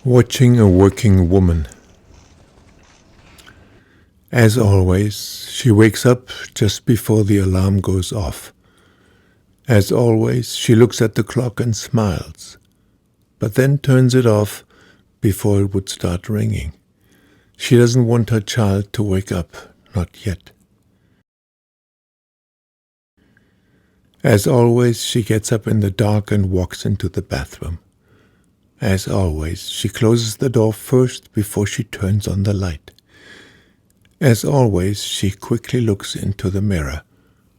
Watching a working woman. As always, she wakes up just before the alarm goes off. As always, she looks at the clock and smiles, but then turns it off before it would start ringing. She doesn't want her child to wake up, not yet. As always, she gets up in the dark and walks into the bathroom. As always, she closes the door first before she turns on the light. As always, she quickly looks into the mirror.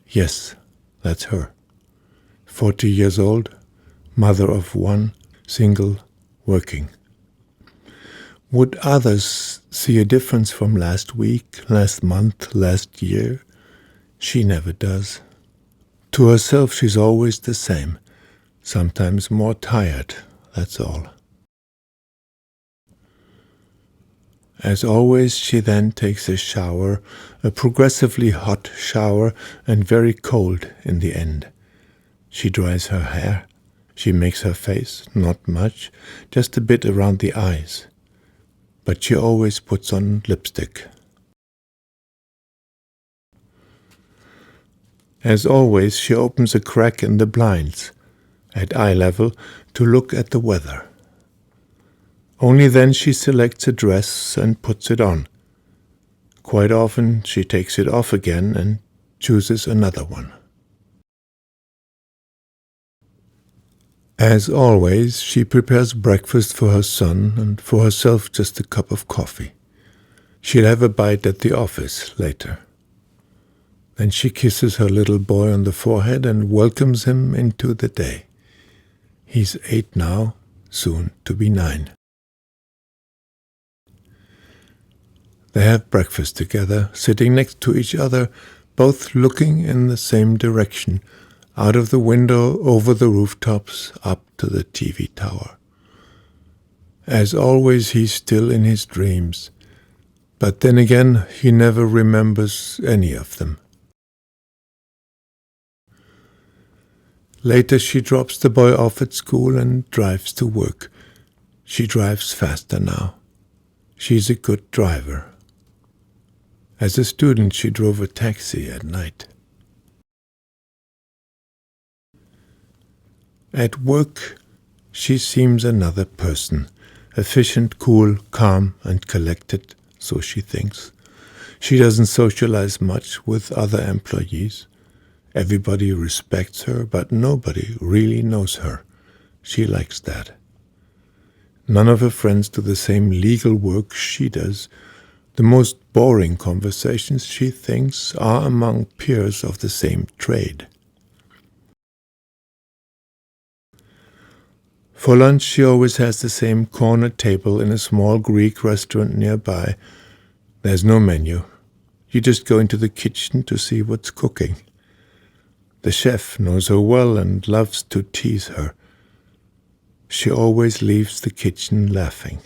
Yes, that's her. 40 years old, mother of one, single, working. Would others see a difference from last week, last month, last year? She never does. To herself, she's always the same, sometimes more tired, that's all. As always, she then takes a shower, a progressively hot shower and very cold in the end. She dries her hair. She makes her face, not much, just a bit around the eyes. But she always puts on lipstick. As always, she opens a crack in the blinds, at eye level, to look at the weather. Only then she selects a dress and puts it on. Quite often she takes it off again and chooses another one. As always, she prepares breakfast for her son and for herself just a cup of coffee. She'll have a bite at the office later. Then she kisses her little boy on the forehead and welcomes him into the day. He's 8 now, soon to be 9. They have breakfast together, sitting next to each other, both looking in the same direction, out of the window, over the rooftops, up to the TV tower. As always, he's still in his dreams, but then again, he never remembers any of them. Later, she drops the boy off at school and drives to work. She drives faster now. She's a good driver. As a student, she drove a taxi at night. At work, she seems another person, efficient, cool, calm, and collected, so she thinks. She doesn't socialize much with other employees. Everybody respects her, but nobody really knows her. She likes that. None of her friends do the same legal work she does. The most boring conversations, she thinks, are among peers of the same trade. For lunch, she always has the same corner table in a small Greek restaurant nearby. There's no menu. You just go into the kitchen to see what's cooking. The chef knows her well and loves to tease her. She always leaves the kitchen laughing.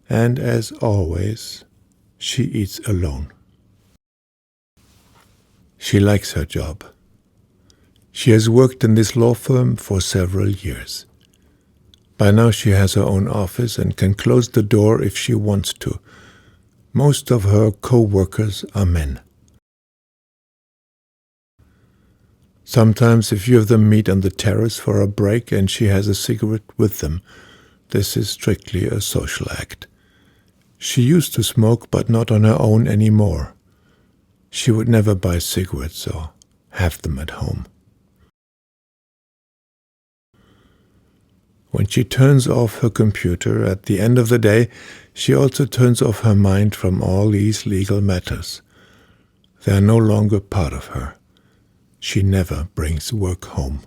And as always, she eats alone. She likes her job. She has worked in this law firm for several years. By now she has her own office and can close the door if she wants to. Most of her co-workers are men. Sometimes a few of them meet on the terrace for a break and she has a cigarette with them. This is strictly a social act. She used to smoke, but not on her own anymore. She would never buy cigarettes or have them at home. When she turns off her computer at the end of the day, she also turns off her mind from all these legal matters. They are no longer part of her. She never brings work home.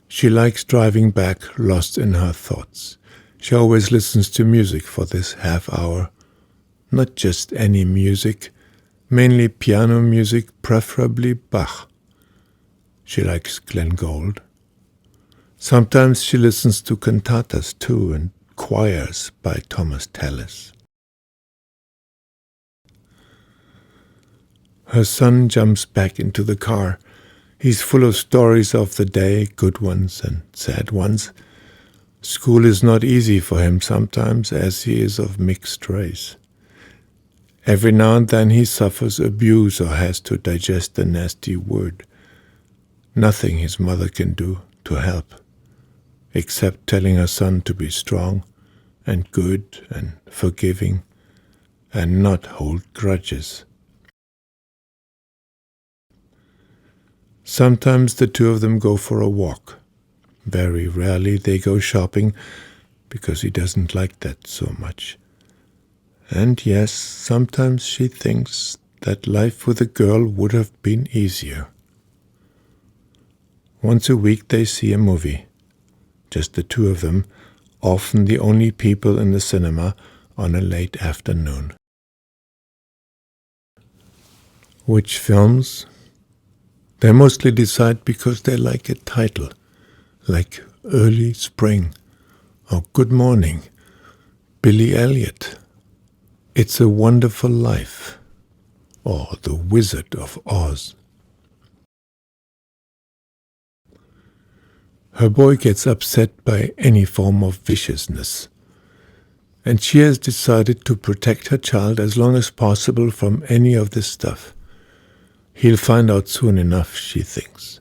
She likes driving back, lost in her thoughts. She always listens to music for this half hour. Not just any music, mainly piano music, preferably Bach. She likes Glenn Gould. Sometimes she listens to cantatas too and choirs by Thomas Tallis. Her son jumps back into the car. He's full of stories of the day, good ones and sad ones. School is not easy for him sometimes, as he is of mixed race. Every now and then he suffers abuse or has to digest a nasty word. Nothing his mother can do to help, except telling her son to be strong and good and forgiving and not hold grudges. Sometimes the two of them go for a walk. Very rarely they go shopping, because he doesn't like that so much. And yes, sometimes she thinks that life with a girl would have been easier. Once a week they see a movie. Just the two of them, often the only people in the cinema on a late afternoon. Which films? They mostly decide because they like a title, like Early Spring, or Good Morning, Billy Elliot, It's a Wonderful Life, or The Wizard of Oz. Her boy gets upset by any form of viciousness, and she has decided to protect her child as long as possible from any of this stuff. He'll find out soon enough, she thinks.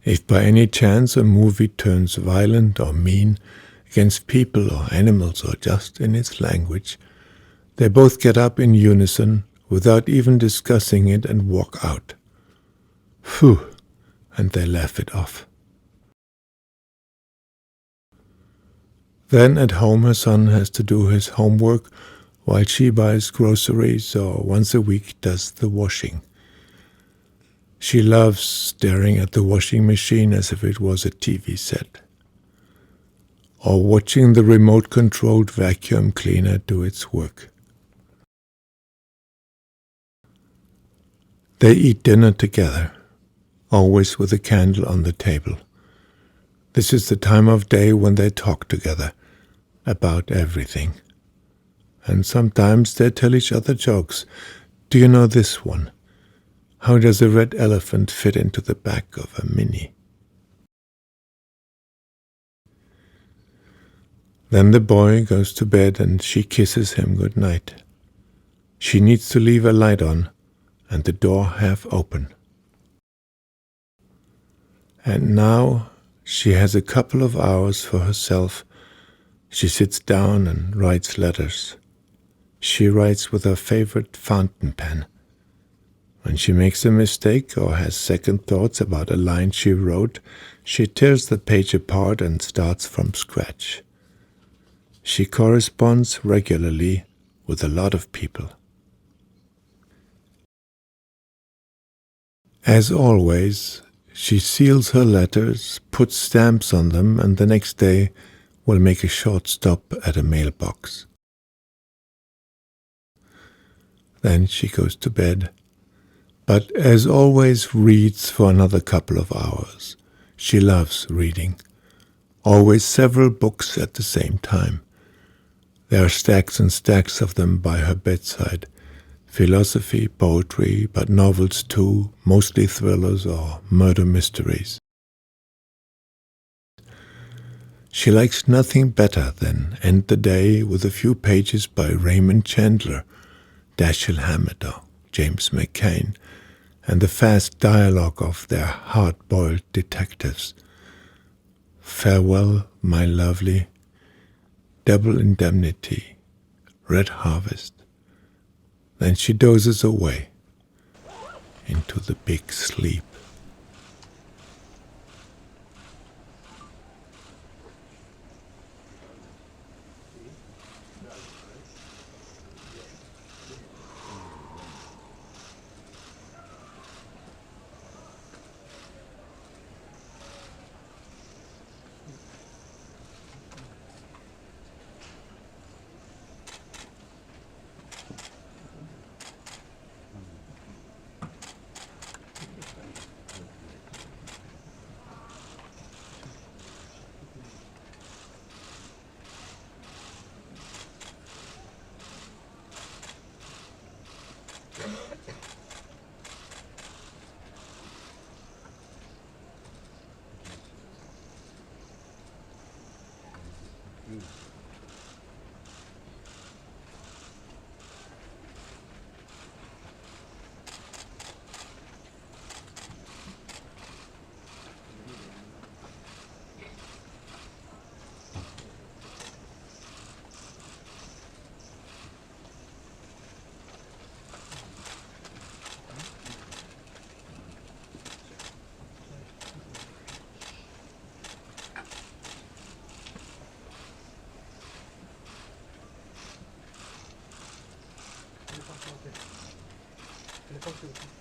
If by any chance a movie turns violent or mean against people or animals or just in its language, they both get up in unison without even discussing it and walk out. Phew, and they laugh it off. Then at home her son has to do his homework while she buys groceries or once a week does the washing. She loves staring at the washing machine as if it was a TV set, or watching the remote-controlled vacuum cleaner do its work. They eat dinner together, always with a candle on the table. This is the time of day when they talk together about everything. And sometimes they tell each other jokes. Do you know this one? How does a red elephant fit into the back of a Mini? Then the boy goes to bed and she kisses him good night. She needs to leave a light on and the door half open. And now she has a couple of hours for herself. She sits down and writes letters. She writes with her favorite fountain pen. When she makes a mistake or has second thoughts about a line she wrote, she tears the page apart and starts from scratch. She corresponds regularly with a lot of people. As always, she seals her letters, puts stamps on them, and the next day will make a short stop at a mailbox. Then she goes to bed, but as always reads for another couple of hours. She loves reading, always several books at the same time. There are stacks and stacks of them by her bedside. Philosophy, poetry, but novels too, mostly thrillers or murder mysteries. She likes nothing better than end the day with a few pages by Raymond Chandler, Dashiell Hammett or James McCain, and the fast dialogue of their hard-boiled detectives. Farewell, my lovely, Double Indemnity, Red Harvest. Then she dozes away into the big sleep. computer.